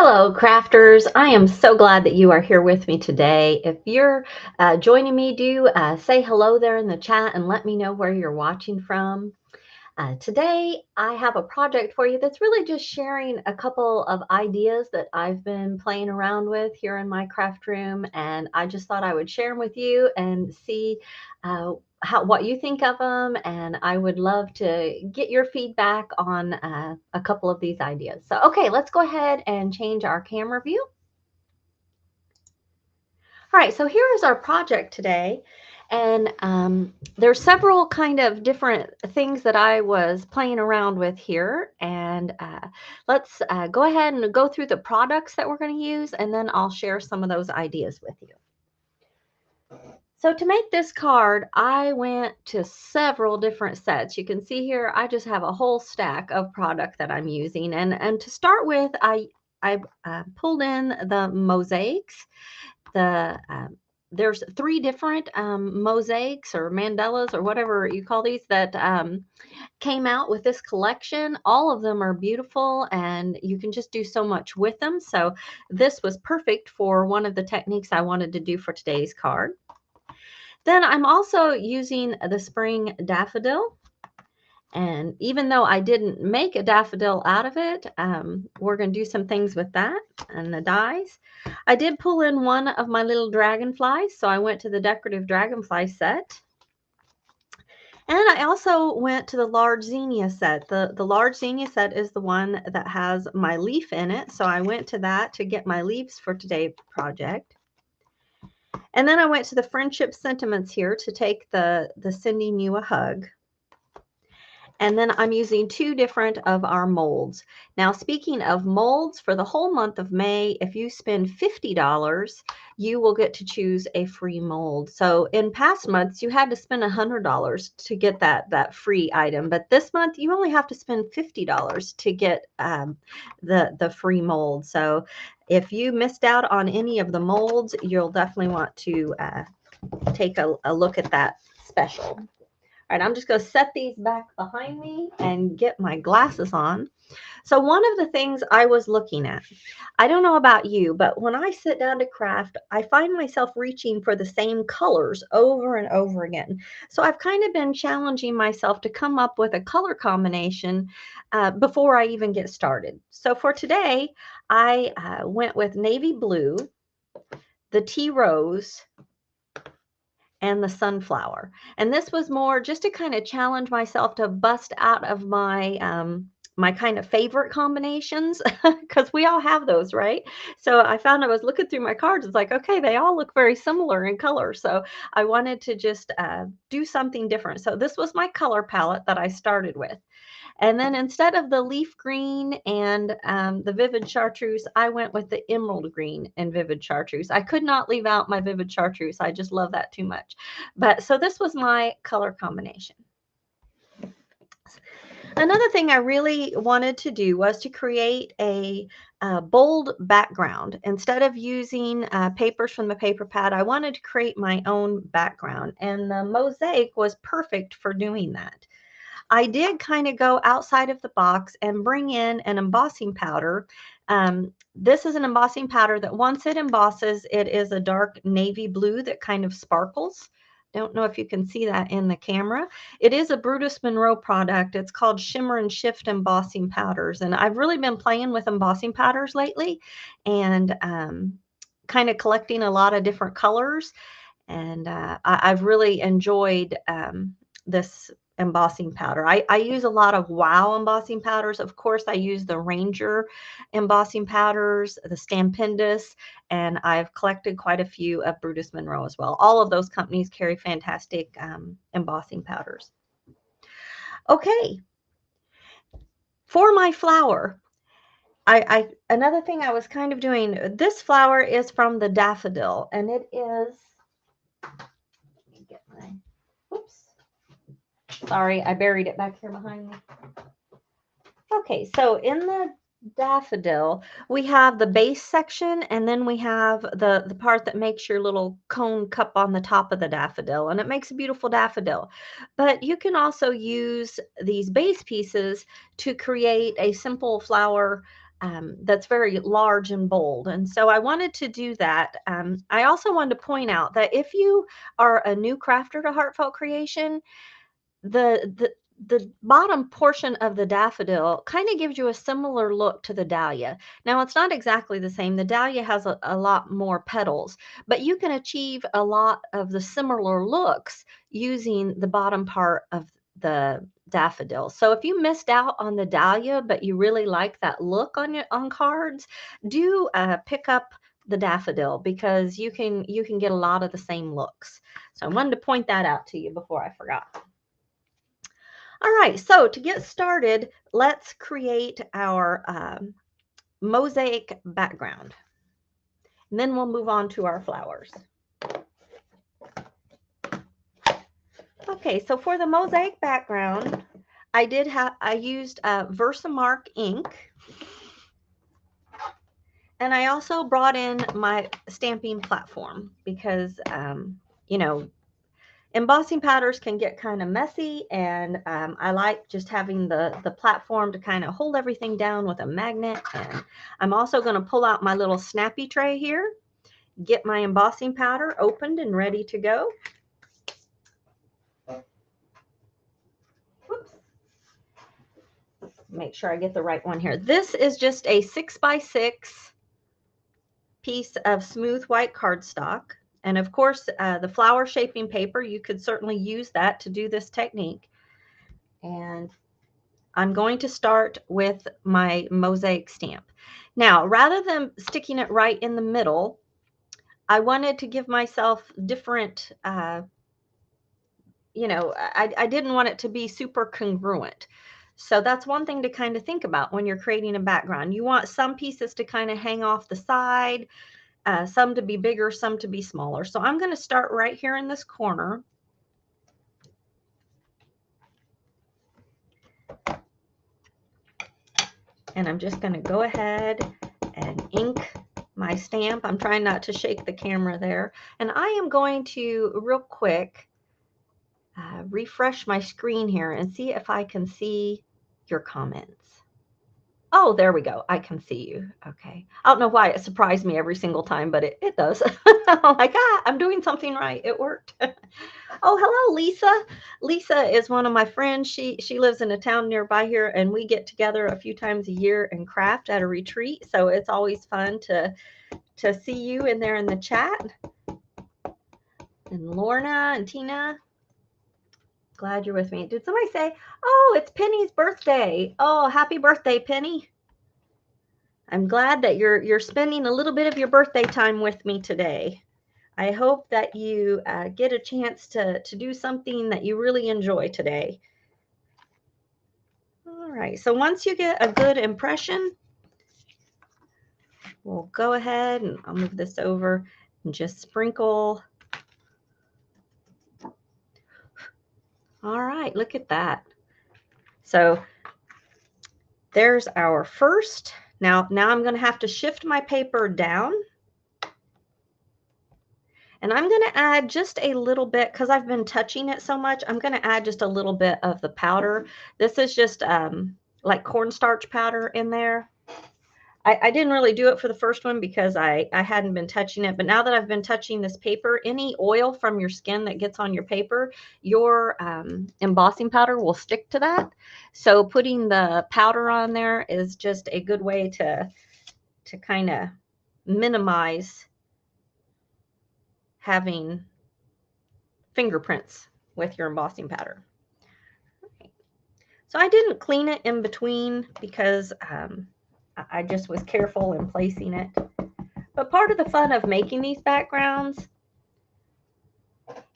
Hello, crafters. I am so glad that you are here with me today. If you're joining me, do say hello there in the chat and let me know where you're watching from. Today, I have a project for you that's really just sharing a couple of ideas that I've been playing around with here in my craft room, and I just thought I would share them with you and see uh, what you think of them. And I would love to get your feedback on a couple of these ideas. So, okay, let's go ahead and change our camera view. All right, so here is our project today. And there's several kind of different things that I was playing around with here. And let's go ahead and go through the products that we're going to use, and then I'll share some of those ideas with you. So to make this card, I went to several different sets. You can see here, I just have a whole stack of product that I'm using. And to start with, I pulled in the mosaics. There's three different mosaics or mandalas or whatever you call these that came out with this collection. All of them are beautiful and you can just do so much with them. So this was perfect for one of the techniques I wanted to do for today's card. Then I'm also using the spring daffodil. And even though I didn't make a daffodil out of it, we're going to do some things with that and the dies. I did pull in one of my little dragonflies, so I went to the decorative dragonfly set. And I also went to the large zinnia set. The large zinnia set is the one that has my leaf in it, so I went to that to get my leaves for today's project. And then I went to the friendship sentiments here to take the sending you a hug. And then I'm using two different of our molds. Now, speaking of molds, for the whole month of May, if you spend $50, you will get to choose a free mold. So in past months, you had to spend $100 to get that free item. But this month, you only have to spend $50 to get the free mold. So if you missed out on any of the molds, you'll definitely want to take a look at that special. All right, I'm just going to set these back behind me and get my glasses on. So one of the things I was looking at, I don't know about you, but when I sit down to craft, I find myself reaching for the same colors over and over again. So I've kind of been challenging myself to come up with a color combination before I even get started. So for today, I went with navy blue, the tea rose, and the sunflower. And this was more just to kind of challenge myself to bust out of my kind of favorite combinations because we all have those, right? So I found I was looking through my cards. It's like, okay, they all look very similar in color. So I wanted to just do something different. So this was my color palette that I started with. And then instead of the leaf green and the vivid chartreuse, I went with the emerald green and vivid chartreuse. I could not leave out my vivid chartreuse. I just love that too much. But so this was my color combination. Another thing I really wanted to do was to create a bold background. Instead of using papers from the paper pad, I wanted to create my own background. And the mosaic was perfect for doing that. I did kind of go outside of the box and bring in an embossing powder. This is an embossing powder that once it embosses, it is a dark navy blue that kind of sparkles. Don't know if you can see that in the camera. It is a Brutus Monroe product. It's called Shimmer and Shift Embossing Powders. And I've really been playing with embossing powders lately and kind of collecting a lot of different colors. And I've really enjoyed this embossing powder. I use a lot of Wow embossing powders. Of course, I use the Ranger embossing powders, the Stampendous, and I've collected quite a few of Brutus Monroe as well. All of those companies carry fantastic embossing powders. Okay, for my flower, another thing I was kind of doing, this flower is from the daffodil, and it is, let me get my, oops. Sorry, I buried it back here behind me. Okay, so in the daffodil, we have the base section, and then we have the part that makes your little cone cup on the top of the daffodil, and it makes a beautiful daffodil. But you can also use these base pieces to create a simple flower that's very large and bold. And so I wanted to do that. I also wanted to point out that if you are a new crafter to Heartfelt Creation, the bottom portion of the daffodil kind of gives you a similar look to the dahlia. Now, it's not exactly the same. The dahlia has a lot more petals, but you can achieve a lot of the similar looks using the bottom part of the daffodil. So if you missed out on the dahlia, but you really like that look on cards, do pick up the daffodil, because you can get a lot of the same looks. So I wanted to point that out to you before I forgot. All right, so to get started, let's create our mosaic background. And then we'll move on to our flowers. Okay, so for the mosaic background, I used Versamark ink. And I also brought in my stamping platform because, you know, embossing powders can get kind of messy, and I like just having the platform to kind of hold everything down with a magnet. And I'm also going to pull out my little snappy tray here, get my embossing powder opened and ready to go. Whoops. Make sure I get the right one here. This is just a 6x6 piece of smooth white cardstock. And of course, the flower shaping paper, you could certainly use that to do this technique. And I'm going to start with my mosaic stamp. Now, rather than sticking it right in the middle, I wanted to give myself different, you know, I didn't want it to be super congruent. So that's one thing to kind of think about when you're creating a background. You want some pieces to kind of hang off the side, some to be bigger, some to be smaller. So I'm going to start right here in this corner. And I'm just going to go ahead and ink my stamp. I'm trying not to shake the camera there. And I am going to real quick refresh my screen here and see if I can see your comments. Oh, there we go. I can see you. Okay. I don't know why it surprised me every single time, but it does. I'm like, I'm doing something right. It worked. Oh, hello, Lisa. Lisa is one of my friends. She lives in a town nearby here, and we get together a few times a year and craft at a retreat. So it's always fun to see you in there in the chat. And Lorna and Tina, glad you're with me. Did somebody say, oh, it's Penny's birthday? Oh, happy birthday, Penny. I'm glad that you're spending a little bit of your birthday time with me today. I hope that you get a chance to do something that you really enjoy today. All right, so once you get a good impression, we'll go ahead and I'll move this over and just sprinkle. All right, look at that. So there's our first. Now I'm going to have to shift my paper down. And I'm going to add just a little bit, because I've been touching it so much, I'm going to add just a little bit of the powder. This is just like cornstarch powder in there. I didn't really do it for the first one because I hadn't been touching it. But now that I've been touching this paper, any oil from your skin that gets on your paper, your embossing powder will stick to that. So putting the powder on there is just a good way to kind of minimize having fingerprints with your embossing powder. Okay. So I didn't clean it in between because I just was careful in placing it. But part of the fun of making these backgrounds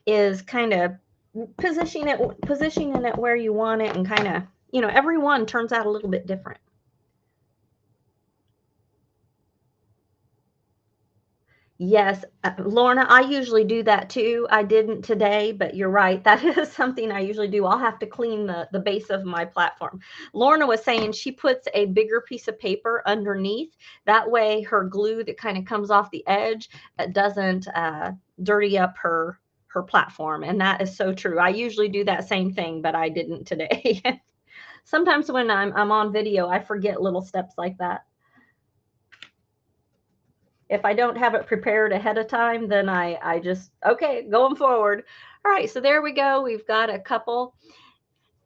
is kind of positioning it where you want it, and kind of, you know, every one turns out a little bit different. Yes, Lorna, I usually do that too. I didn't today, but you're right. That is something I usually do. I'll have to clean the base of my platform. Lorna was saying she puts a bigger piece of paper underneath. That way her glue that kind of comes off the edge doesn't dirty up her platform. And that is so true. I usually do that same thing, but I didn't today. Sometimes when I'm on video, I forget little steps like that. if I don't have it prepared ahead of time, then I just, okay, going forward. All right, so there we go. We've got a couple.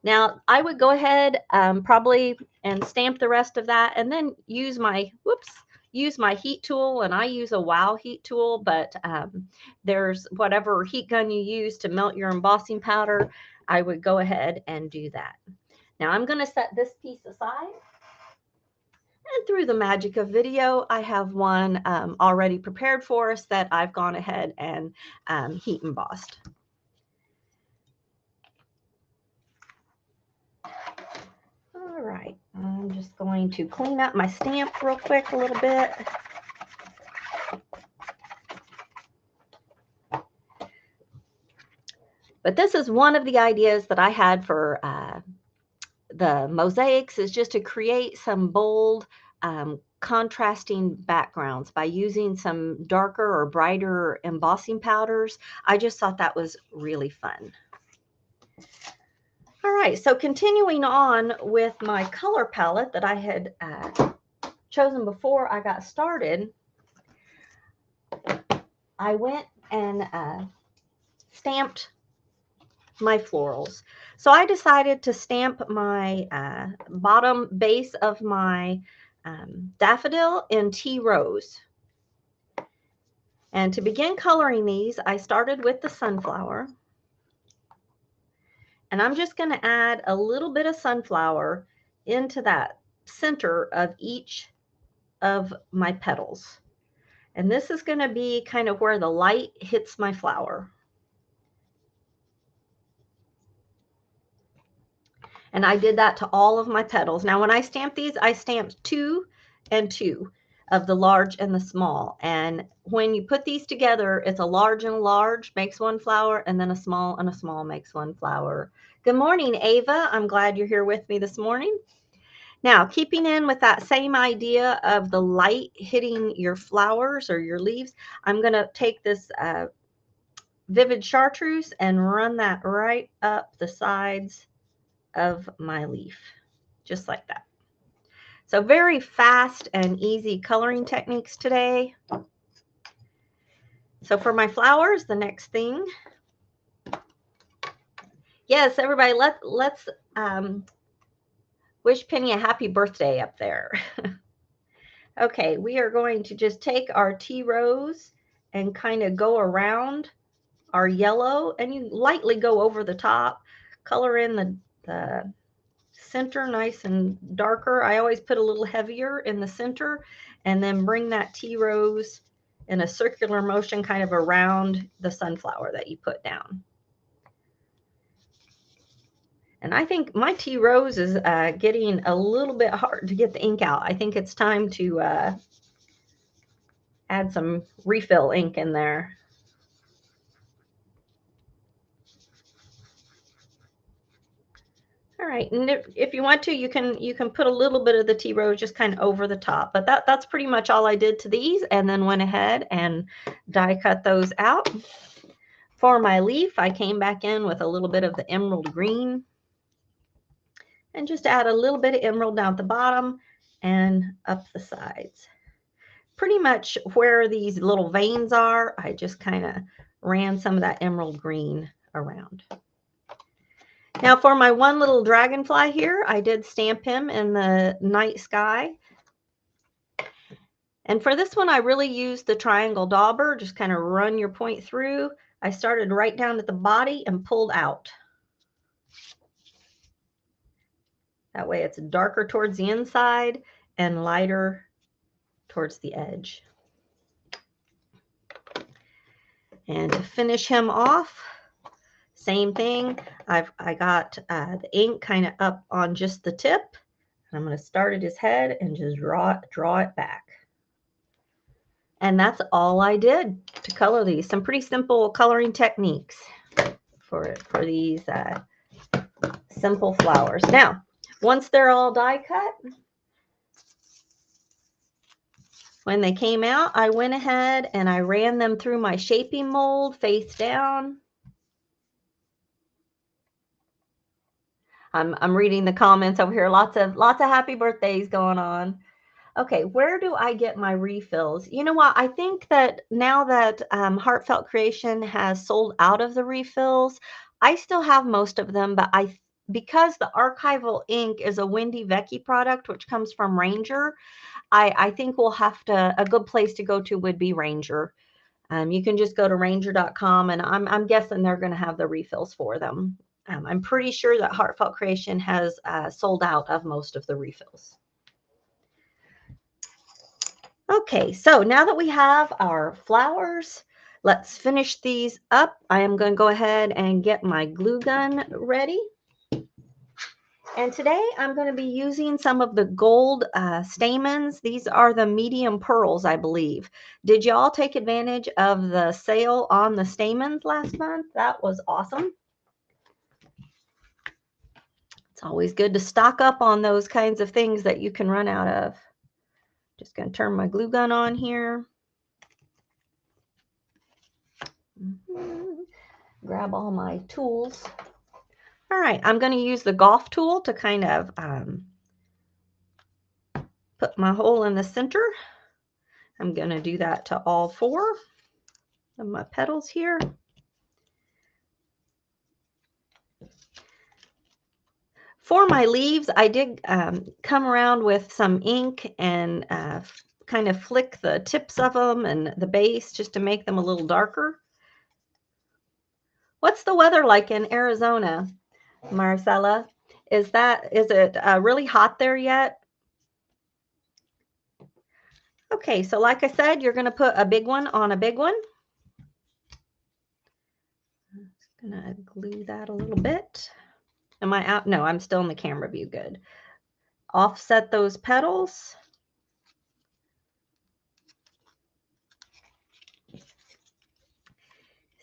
Now I would go ahead probably and stamp the rest of that and then use my, use my heat tool, and I use a Wow heat tool, but there's whatever heat gun you use to melt your embossing powder. I would go ahead and do that. Now I'm going to set this piece aside. And through the magic of video, I have one already prepared for us that I've gone ahead and heat embossed. All right, I'm just going to clean up my stamp real quick a little bit. But this is one of the ideas that I had for the mosaics, is just to create some bold contrasting backgrounds by using some darker or brighter embossing powders. I just thought that was really fun. All right, so continuing on with my color palette that I had chosen before I got started, I went and stamped my florals. So I decided to stamp my bottom base of my daffodil in tea rose. And to begin coloring these, I started with the sunflower. And I'm just going to add a little bit of sunflower into that center of each of my petals. And this is going to be kind of where the light hits my flower. And I did that to all of my petals. Now, when I stamped these, I stamped 2 and 2 of the large and the small. And when you put these together, it's a large and a large makes one flower, and then a small and a small makes one flower. Good morning, Ava. I'm glad you're here with me this morning. Now, keeping in with that same idea of the light hitting your flowers or your leaves, I'm going to take this vivid chartreuse and run that right up the sides of my leaf, just like that. So very fast and easy coloring techniques today. So for my flowers, the next thing, yes, everybody, let's wish Penny a happy birthday up there. Okay, we are going to just take our tea rose and kind of go around our yellow, and you lightly go over the top, color in the center nice and darker. I always put a little heavier in the center, and then bring that tea rose in a circular motion kind of around the sunflower that you put down. And I think my tea rose is getting a little bit hard to get the ink out. I think it's time to add some refill ink in there. All right, and if you want to, you can put a little bit of the tea rose just kind of over the top, but that's pretty much all I did to these, and then went ahead and die cut those out. For my leaf, I came back in with a little bit of the emerald green, and just add a little bit of emerald down at the bottom and up the sides. Pretty much where these little veins are, I just kind of ran some of that emerald green around. Now for my one little dragonfly here, I did stamp him in the night sky. And for this one, I really used the triangle dauber, just kind of run your point through. I started right down at the body and pulled out. That way it's darker towards the inside and lighter towards the edge. And to finish him off, same thing. I got the ink kind of up on just the tip. I'm going to start at his head and just draw it back. And that's all I did to color these. Some pretty simple coloring techniques for these simple flowers. Now, once they're all die cut, when they came out, I went ahead and I ran them through my shaping mold face down. I'm reading the comments over here. Lots of happy birthdays going on. Okay, where do I get my refills? You know what? I think that now that Heartfelt Creation has sold out of the refills, I still have most of them, but because the archival ink is a Wendy Vecchi product, which comes from Ranger, I think we'll have to, a good place to go to would be Ranger. You can just go to ranger.com, and I'm guessing they're going to have the refills for them. I'm pretty sure that Heartfelt Creation has sold out of most of the refills. Okay, so now that we have our flowers, let's finish these up. I am going to go ahead and get my glue gun ready. And today I'm going to be using some of the gold stamens. These are the medium pearls, I believe. Did y'all take advantage of the sale on the stamens last month? That was awesome. It's always good to stock up on those kinds of things that you can run out of. Just going to turn my glue gun on here. Grab all my tools. All right, I'm going to use the golf tool to kind of put my hole in the center. I'm going to do that to all 4 of my petals here. For my leaves, I did come around with some ink and kind of flick the tips of them and the base just to make them a little darker. What's the weather like in Arizona, Marcella? Is it really hot there yet? Okay, so like I said, you're going to put a big one on a big one. I'm just going to glue that a little bit. Am I out? No, I'm still in the camera view. Good. Offset those petals.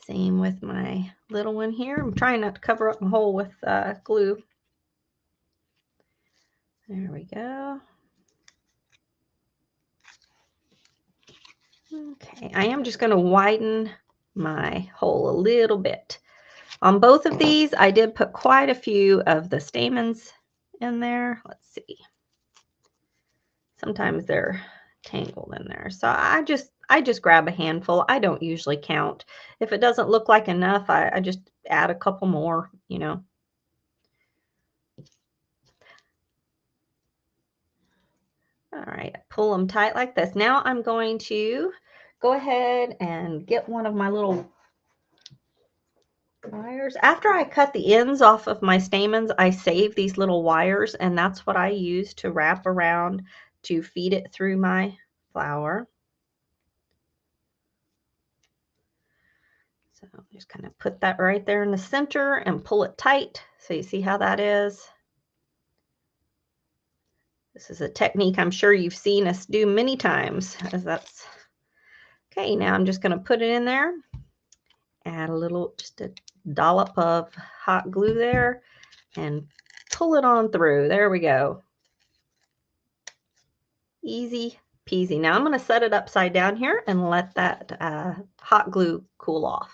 Same with my little one here. I'm trying not to cover up my hole with glue. There we go. Okay, I am just going to widen my hole a little bit. On both of these, I did put quite a few of the stamens in there. Let's see. Sometimes they're tangled in there. So I just grab a handful. I don't usually count. If it doesn't look like enough, I just add a couple more, you know. All right, pull them tight like this. Now I'm going to go ahead and get one of my little wires. After I cut the ends off of my stamens, I save these little wires, and that's what I use to wrap around to feed it through my flower. So just kind of put that right there in the center and pull it tight. So you see how that is. This is a technique I'm sure you've seen us do many times, as that's okay. Now I'm just going to put it in there. Add just a dollop of hot glue there and pull it on through. There we go. Easy peasy. Now I'm going to set it upside down here and let that hot glue cool off.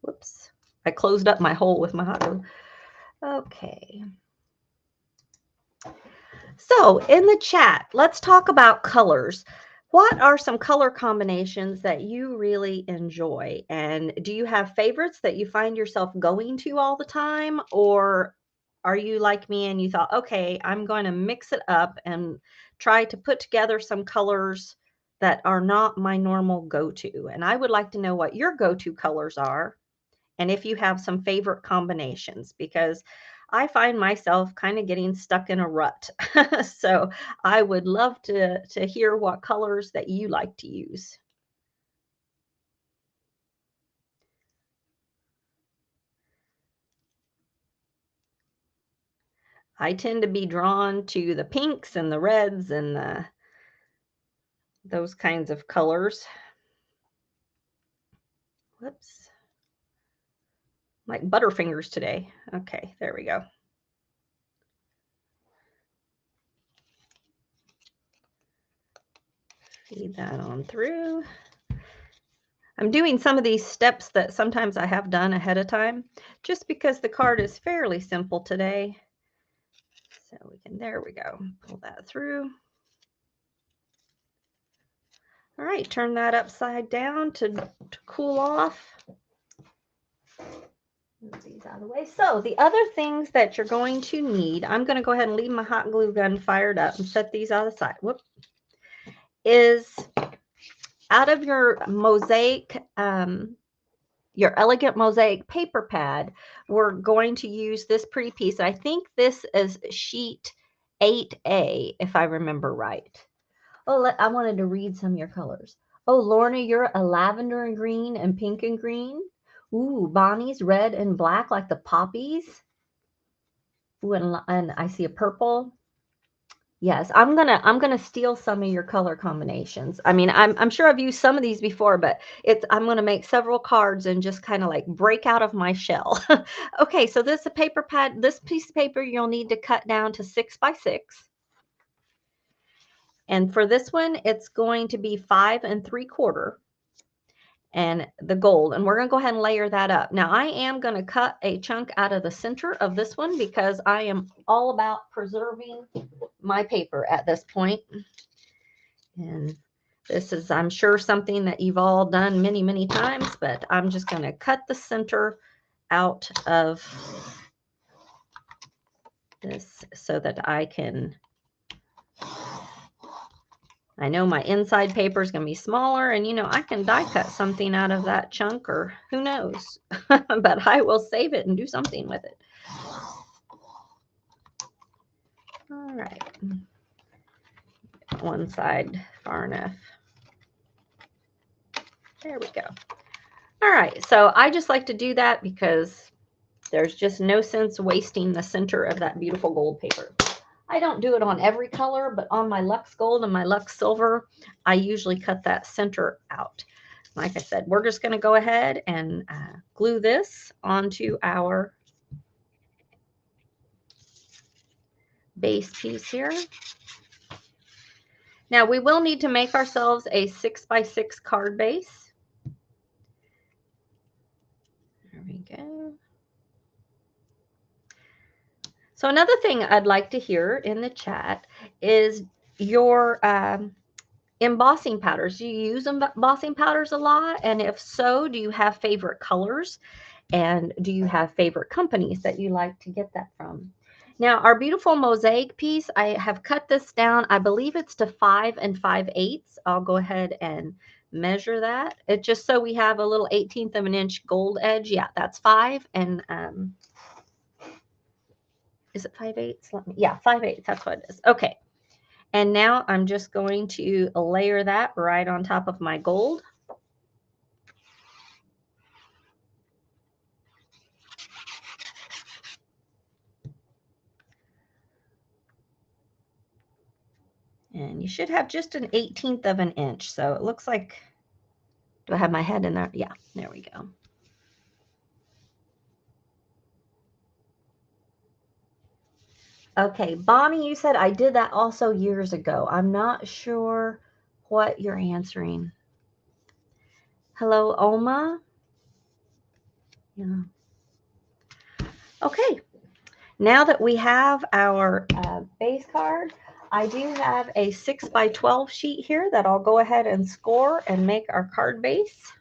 Whoops. I closed up my hole with my hot glue. Okay. So in the chat, let's talk about colors. What are some color combinations that you really enjoy? And do you have favorites that you find yourself going to all the time? Or are you like me and you thought, okay, I'm going to mix it up and try to put together some colors that are not my normal go-to? And I would like to know what your go-to colors are and if you have some favorite combinations, because I find myself kind of getting stuck in a rut. So I would love to hear what colors that you like to use. I tend to be drawn to the pinks and the reds and those kinds of colors. Whoops. Like Butterfingers today. Okay, there we go. Feed that on through. I'm doing some of these steps that sometimes I have done ahead of time, just because the card is fairly simple today. So there we go, pull that through. All right, turn that upside down to cool off. Move these out of the way. So the other things that you're going to need, I'm going to go ahead and leave my hot glue gun fired up and set these out of the side. Whoop. Is out of your mosaic, your elegant mosaic paper pad, we're going to use this pretty piece. I think this is sheet 8A, if I remember right. Oh, I wanted to read some of your colors. Oh, Lorna, you're a lavender and green and pink and green. Ooh, Bonnie's red and black like the poppies. Ooh, and I see a purple. Yes, I'm gonna steal some of your color combinations. I mean, I'm sure I've used some of these before, but I'm gonna make several cards and just kind of like break out of my shell. Okay, so this paper pad, this piece of paper you'll need to cut down to 6 by 6. And for this one, it's going to be 5 3/4 and the gold. And we're going to go ahead and layer that up. Now I am going to cut a chunk out of the center of this one because I am all about preserving my paper at this point. And this is, I'm sure, something that you've all done many, many times, but I'm just going to cut the center out of this so that I know my inside paper is going to be smaller, and I can die cut something out of that chunk, or who knows, but I will save it and do something with it. All right. One side far enough. There we go. All right. So I just like to do that because there's just no sense wasting the center of that beautiful gold paper. I don't do it on every color, but on my Lux Gold and my Lux Silver, I usually cut that center out. Like I said, we're just going to go ahead and glue this onto our base piece here. Now we will need to make ourselves a 6 by 6 card base. There we go. So another thing I'd like to hear in the chat is your embossing powders. Do you use embossing powders a lot? And if so, do you have favorite colors? And do you have favorite companies that you like to get that from? Now, our beautiful mosaic piece, I have cut this down. I believe it's to 5 5/8. I'll go ahead and measure that. It just so we have a little 1/18 of an inch gold edge. Yeah, that's 5. And is it 5/8? Yeah, 5/8. That's what it is. Okay. And now I'm just going to layer that right on top of my gold. And you should have just an 1/18 of an inch. So it looks like, do I have my head in there? Yeah, there we go. Okay, Bonnie, you said I did that also years ago. I'm not sure what you're answering. Hello, Oma? Yeah. Okay, now that we have our base card, I do have a 6 by 12 sheet here that I'll go ahead and score and make our card base.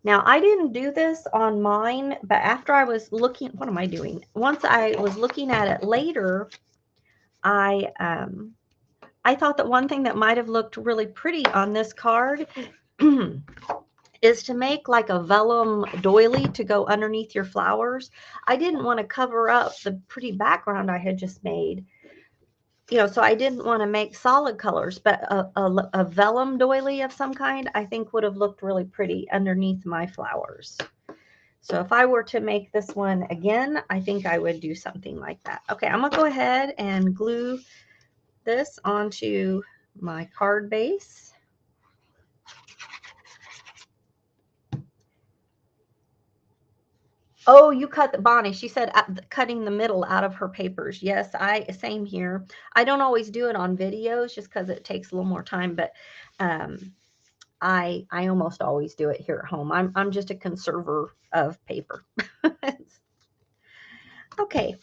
Now, I didn't do this on mine, but after I was looking, what am I doing? Once I was looking at it later, I thought that one thing that might have looked really pretty on this card is to make like a vellum doily to go underneath your flowers. I didn't want to cover up the pretty background I had just made. So I didn't want to make solid colors, but a vellum doily of some kind, I think would have looked really pretty underneath my flowers. So if I were to make this one again, I think I would do something like that. Okay, I'm going to go ahead and glue this onto my card base. Oh, you cut the Bonnie. She said cutting the middle out of her papers. Yes, same here. I don't always do it on videos just because it takes a little more time, but I almost always do it here at home. I'm just a conserver of paper. Okay.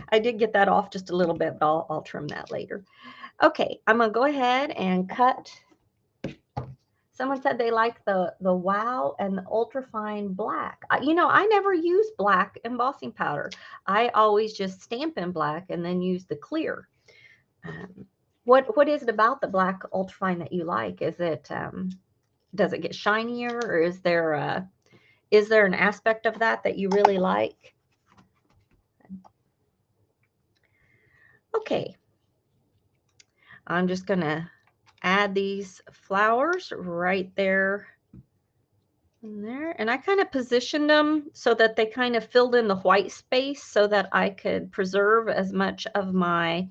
I did get that off just a little bit, but I'll trim that later. Okay, I'm gonna go ahead and cut. Someone said they like the Wow and the ultrafine black. I never use black embossing powder. I always just stamp in black and then use the clear. What is it about the black ultrafine that you like? Is it does it get shinier, or is there an aspect of that you really like? Okay, I'm just gonna add these flowers right there in there, and I kind of positioned them so that they kind of filled in the white space so that I could preserve as much of my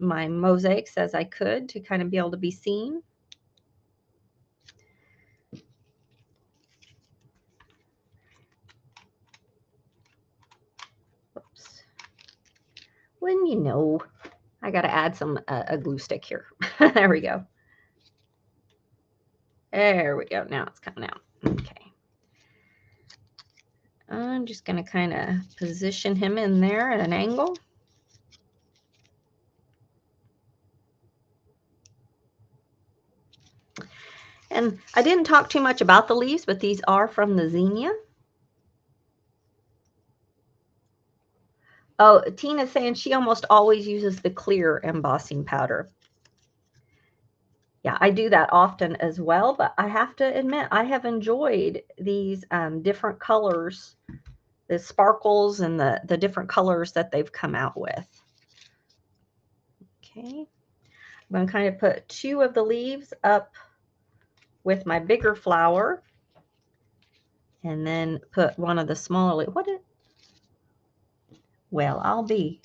my mosaics as I could to kind of be able to be seen. Oops. When I got to add some a glue stick here. There we go. There we go. Now it's coming out. Okay. I'm just going to kind of position him in there at an angle. And I didn't talk too much about the leaves, but these are from the zinnia. Oh, Tina's saying she almost always uses the clear embossing powder. Yeah, I do that often as well, but I have to admit I have enjoyed these different colors, the sparkles and the different colors that they've come out with. Okay, I'm going to kind of put 2 of the leaves up with my bigger flower, and then put one of the smaller leaves. Well, I'll be.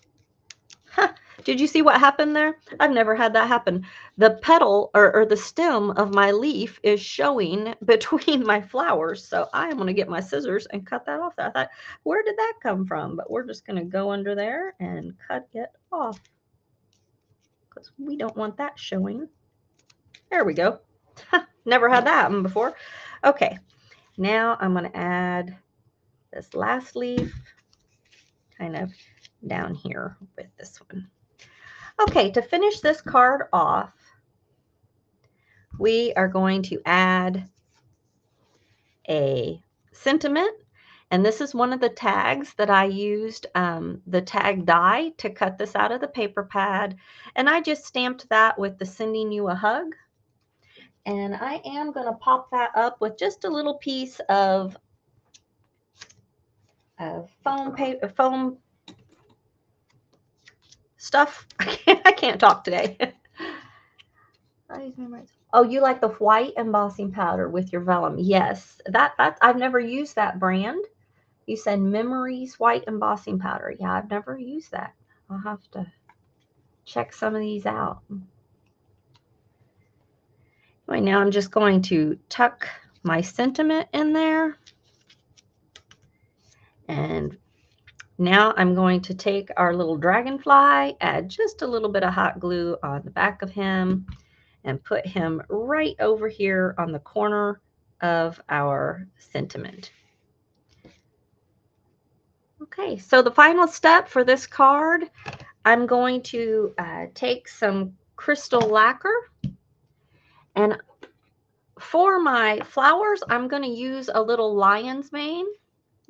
Did you see what happened there? I've never had that happen. The petal or the stem of my leaf is showing between my flowers. So I am going to get my scissors and cut that off. I thought, where did that come from? But we're just going to go under there and cut it off because we don't want that showing. There we go. Never had that happen before. Okay, now I'm going to add this last leaf kind of down here with this one. Okay, to finish this card off, we are going to add a sentiment. And this is one of the tags that I used, the tag die, to cut this out of the paper pad. And I just stamped that with the sending you a hug. And I am going to pop that up with just a little piece of foam paper, foam stuff. I can't talk today. Oh, you like the white embossing powder with your vellum? Yes, that I've never used that brand. You said Memories white embossing powder. Yeah, I've never used that. I'll have to check some of these out. Right now, I'm just going to tuck my sentiment in there, and now I'm going to take our little dragonfly, add just a little bit of hot glue on the back of him, and put him right over here on the corner of our sentiment. Okay, so the final step for this card, I'm going to take some crystal lacquer, and for my flowers, I'm going to use a little lion's mane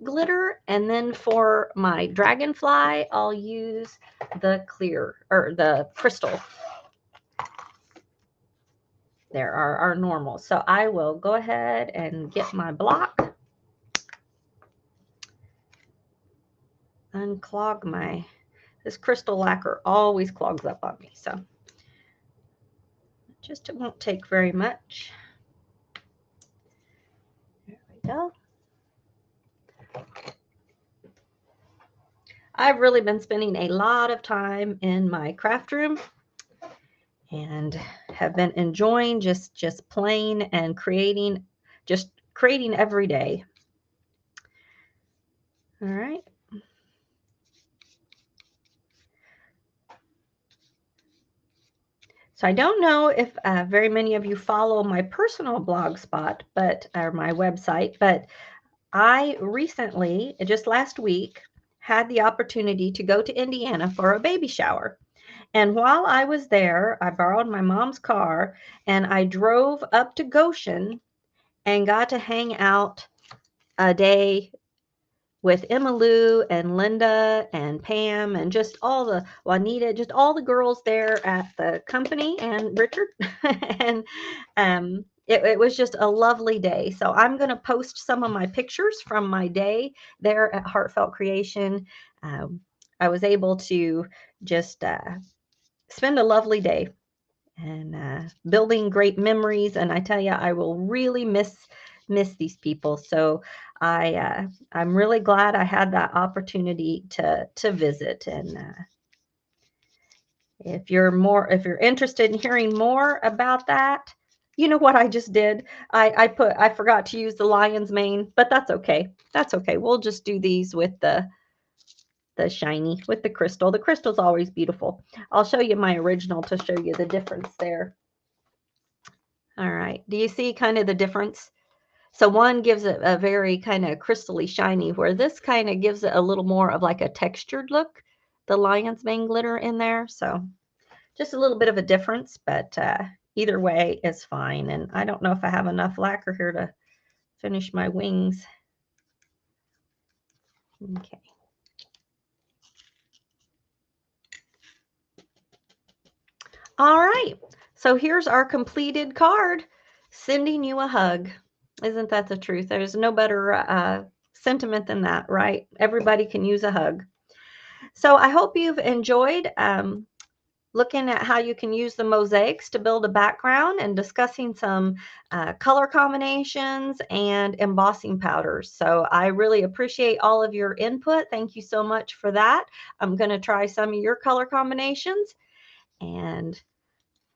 glitter, and then for my dragonfly, I'll use the clear or the crystal. There are our normal. So I will go ahead and get my block, unclog this crystal lacquer always clogs up on me. So it won't take very much. There we go. I've really been spending a lot of time in my craft room and have been enjoying just playing and creating every day. All right. So I don't know if very many of you follow my personal blog spot, or my website, but I recently, just last week, had the opportunity to go to Indiana for a baby shower. And while I was there, I borrowed my mom's car and I drove up to Goshen and got to hang out a day with Emma Lou and Linda and Pam and just all the Juanita, just all the girls there at the company and Richard. and it was just a lovely day. So I'm going to post some of my pictures from my day there at Heartfelt Creation. Um, I was able to just spend a lovely day and building great memories. And I tell you, I will really miss these people. So I'm really glad I had that opportunity to visit. And if you're interested in hearing more about that, you know what I just did? I forgot to use the lion's mane, but that's okay. That's okay. We'll just do these with the shiny, with the crystal. The crystal's always beautiful. I'll show you my original to show you the difference there. All right. Do you see kind of the difference? So one gives it a very kind of crystally shiny, where this kind of gives it a little more of like a textured look, the lion's mane glitter in there. So just a little bit of a difference, but either way is fine. And I don't know if I have enough lacquer here to finish my wings. Okay. All right. So here's our completed card, sending you a hug. Isn't that the truth? There's no better sentiment than that, right? Everybody can use a hug. So I hope you've enjoyed looking at how you can use the mosaics to build a background and discussing some color combinations and embossing powders. So I really appreciate all of your input. Thank you so much for that. I'm going to try some of your color combinations, and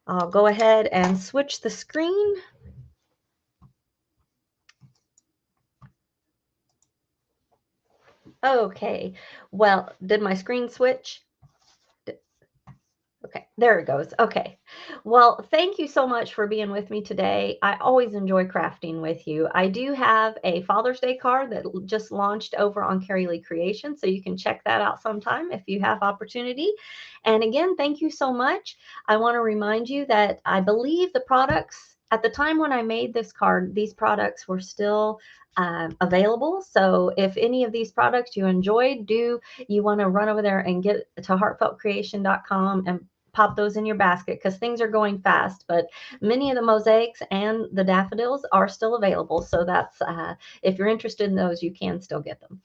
I'll go ahead and switch the screen. Okay, well, did my screen switch? Okay, there it goes. Okay. Well, thank you so much for being with me today. I always enjoy crafting with you. I do have a Father's Day card that just launched over on Carrie Lee Creation, so you can check that out sometime if you have opportunity. And again, thank you so much. I want to remind you that I believe the products, at the time when I made this card, these products were still available. So if any of these products you enjoyed, you want to run over there and get to heartfeltcreation.com and pop those in your basket, because things are going fast, but many of the mosaics and the daffodils are still available. So that's if you're interested in those, you can still get them.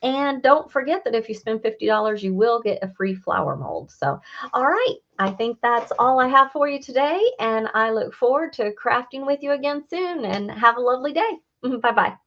And don't forget that if you spend $50, you will get a free flower mold. So, all right, I think that's all I have for you today, and I look forward to crafting with you again soon, and have a lovely day. Bye-bye.